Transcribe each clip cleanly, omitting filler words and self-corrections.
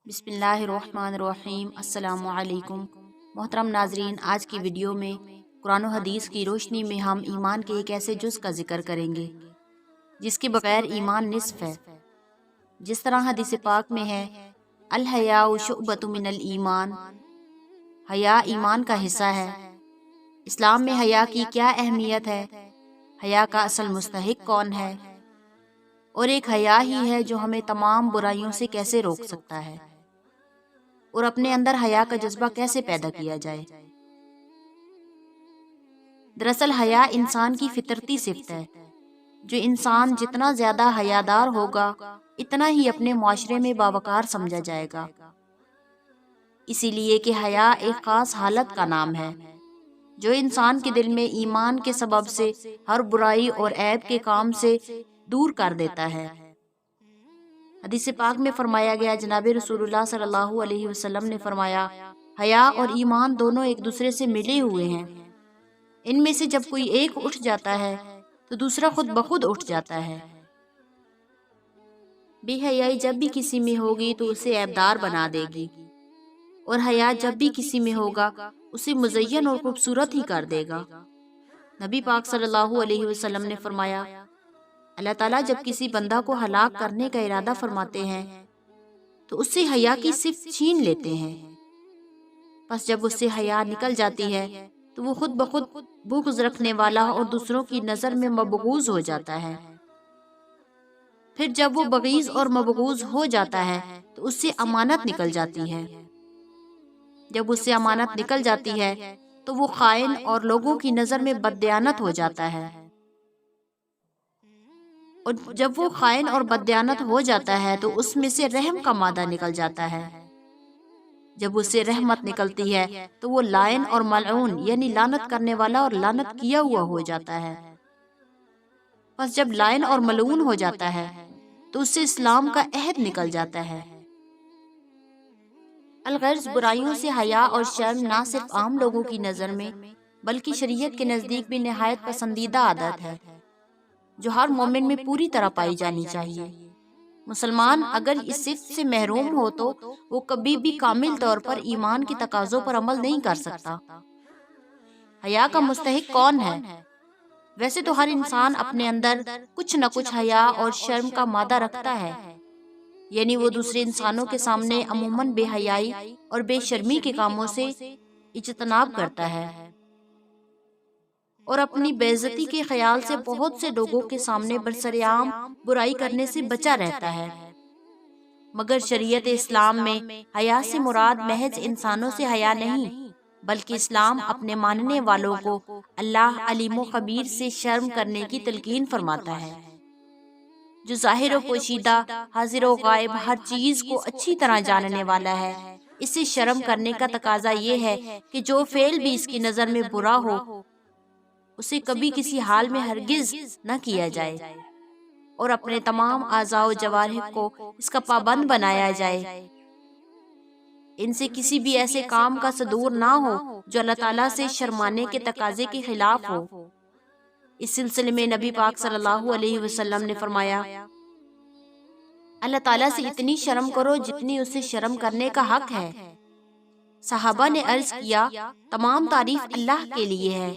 بسم اللہ الرحمن الرحیم۔ السلام علیکم محترم ناظرین، آج کی ویڈیو میں قرآن و حدیث کی روشنی میں ہم ایمان کے ایک ایسے جز کا ذکر کریں گے جس کے بغیر ایمان نصف ہے۔ جس طرح حدیث پاک میں ہے، الحیاء شعبۃ من الایمان، حیا ایمان کا حصہ ہے۔ اسلام میں حیا کی کیا اہمیت ہے، حیا کا اصل مستحق کون ہے، اور ایک حیا ہی ہے جو ہمیں تمام برائیوں سے کیسے روک سکتا ہے، اور اپنے اندر حیا کا جذبہ کیسے پیدا کیا جائے۔ دراصل حیا انسان کی فطرتی صفت ہے۔ جو انسان جتنا زیادہ حیادار ہوگا اتنا ہی اپنے معاشرے میں باوقار سمجھا جائے گا، اسی لیے کہ حیا ایک خاص حالت کا نام ہے جو انسان کے دل میں ایمان کے سبب سے ہر برائی اور عیب کے کام سے دور کر دیتا ہے۔ حدیث پاک میں فرمایا گیا، جناب رسول اللہ صلی اللہ علیہ وسلم نے فرمایا، حیا اور ایمان دونوں ایک دوسرے سے ملے ہوئے ہیں۔ ان میں سے جب کوئی ایک اٹھ جاتا ہے تو دوسرا خود بخود اٹھ جاتا ہے۔ بے حیائی جب بھی کسی میں ہوگی تو اسے عیبدار بنا دے گی، اور حیا جب بھی کسی میں ہوگا اسے مزین اور خوبصورت ہی کر دے گا۔ نبی پاک صلی اللہ علیہ وسلم نے فرمایا، اللہ تعالیٰ جب کسی بندہ کو ہلاک کرنے کا ارادہ فرماتے ہیں تو اس سے حیا کی صفت چھین لیتے ہیں، پس جب اس سے حیا نکل جاتی ہے تو وہ خود بخود بغض رکھنے والا اور دوسروں کی نظر میں مبغوض ہو جاتا ہے۔ پھر جب وہ بغیض اور مبغوض ہو جاتا ہے تو اس سے امانت نکل جاتی ہے۔ جب اس سے امانت نکل جاتی ہے تو وہ خائن اور لوگوں کی نظر میں بددیانت ہو جاتا ہے، اور جب وہ خائن اور بددیانت ہو جاتا ہے تو اس میں سے رحم کا مادہ نکل جاتا ہے۔ جب اس سے رحمت نکلتی ہے تو وہ لائن اور ملعون یعنی لعنت کرنے والا اور لعنت کیا ہوا ہو جاتا ہے۔ پس جب لائن اور ملعون ہو جاتا ہے تو اس سے اسلام کا عہد نکل جاتا ہے۔ الغرض برائیوں سے حیا اور شرم نہ صرف عام لوگوں کی نظر میں بلکہ شریعت کے نزدیک بھی نہایت پسندیدہ عادت ہے جو ہر مومن میں پوری طرح پائی جانی چاہیے۔ مسلمان اگر اس صفت سے محروم ہو تو وہ کبھی بھی کامل طور پر ایمان کی تقاضوں پر عمل نہیں کر سکتا۔ حیا کا مستحق کون ہے؟ ویسے تو ہر انسان اپنے اندر کچھ نہ کچھ حیا اور شرم کا مادہ رکھتا ہے، یعنی وہ دوسرے انسانوں کے سامنے عموماً بے حیائی اور بے شرمی کے کاموں سے اجتناب کرتا ہے، اور اپنی بے عزتی کے خیال سے بہت سے لوگوں کے سامنے برسرعام برائی کرنے سے بچا رہتا ہے۔ مگر شریعت اسلام میں حیا سے مراد محض انسانوں سے حیا نہیں، بلکہ اسلام اپنے ماننے والوں کو اللہ علیم و خبیر سے شرم کرنے کی تلقین فرماتا ہے، جو ظاہر و پوشیدہ، حاضر و غائب ہر چیز کو اچھی طرح جاننے والا ہے۔ اس سے شرم کرنے کا تقاضا یہ ہے کہ جو فعل بھی اس کی نظر میں برا ہو اسے کبھی کسی حال میں ہرگز نہ کیا جائے، اور اپنے تمام اعضاء و جوارح کو اس کا پابند بنایا جائے۔ ان سے کسی بھی ایسے کام کا صدور نہ ہو جو اللہ تعالیٰ سے شرمانے کے تقاضے کے خلاف ہو۔ اس سلسلے میں نبی پاک صلی اللہ علیہ وسلم نے فرمایا، اللہ تعالیٰ سے اتنی شرم کرو جتنی اسے شرم کرنے کا حق ہے۔ صحابہ نے عرض کیا، تمام تعریف اللہ کے لیے ہے،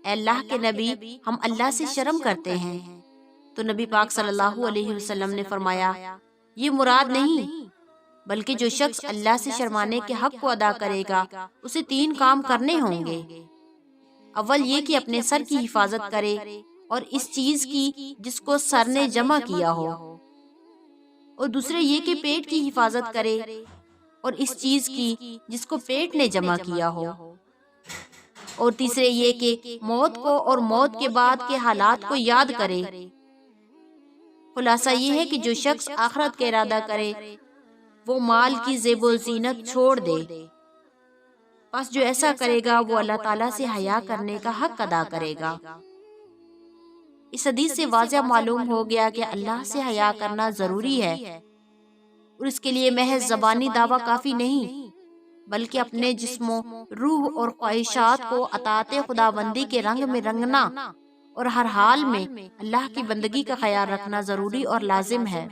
اے اللہ کے نبی، ہم اللہ سے شرم کرتے ہیں۔ تو نبی پاک صلی اللہ علیہ وسلم نے فرمایا، یہ مراد نہیں، بلکہ جو شخص اللہ سے شرمانے کے حق کو ادا کرے گا اسے 3 کام کرنے ہوں گے۔ اول یہ کہ اپنے سر کی حفاظت کرے، اور اس چیز کی جس کو سر نے جمع کیا ہو، اور دوسرے یہ کہ پیٹ کی حفاظت کرے، اور اس چیز کی جس کو پیٹ نے جمع کیا ہو، اور تیسرے یہ کہ موت کو اور موت کے بعد کے حالات کو یاد کرے۔ خلاصہ یہ ہے کہ جو شخص آخرت کا ارادہ کرے وہ مال کی زیب و زینت چھوڑ دے، پس جو ایسا کرے گا وہ اللہ تعالیٰ سے حیا کرنے کا حق ادا کرے گا۔ اس حدیث سے واضح معلوم ہو گیا کہ اللہ سے حیا کرنا ضروری ہے، اور اس کے لیے محض زبانی دعویٰ کافی نہیں، بلکہ اپنے جسم و روح اور خواہشات کو اطاعت خداوندی کے رنگ میں رنگنا اور ہر حال میں اللہ کی بندگی کا خیال رکھنا ضروری اور لازم ہے۔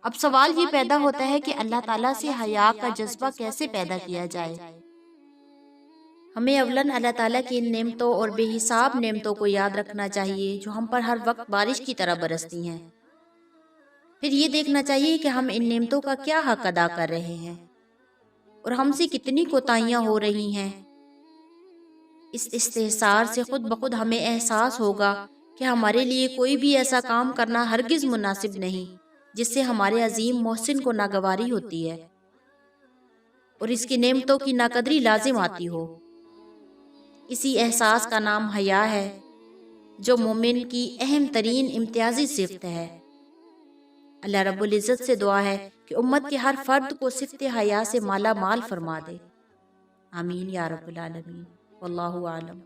اب سوال یہ پیدا ہوتا ہے کہ اللہ تعالیٰ سے حیا کا جذبہ کیسے پیدا کیا جائے؟ ہمیں اولاً اللہ تعالیٰ کی ان نعمتوں اور بے حساب نعمتوں کو یاد رکھنا چاہیے جو ہم پر ہر وقت بارش کی طرح برستی ہیں۔ پھر یہ دیکھنا چاہیے کہ ہم ان نعمتوں کا کیا حق ادا کر رہے ہیں اور ہم سے کتنی کوتاہیاں ہو رہی ہیں۔ اس استحسار سے خود بخود ہمیں احساس ہوگا کہ ہمارے لیے کوئی بھی ایسا کام کرنا ہرگز مناسب نہیں جس سے ہمارے عظیم محسن کو ناگواری ہوتی ہے اور اس کی نعمتوں کی ناقدری لازم آتی ہو۔ اسی احساس کا نام حیا ہے جو مومن کی اہم ترین امتیازی صفت ہے۔ اللہ رب العزت سے دعا ہے کہ امت کے ہر فرد کو صفت حیا سے مالا مال فرما دے۔ آمین یا رب العالمین، واللہ اعلم۔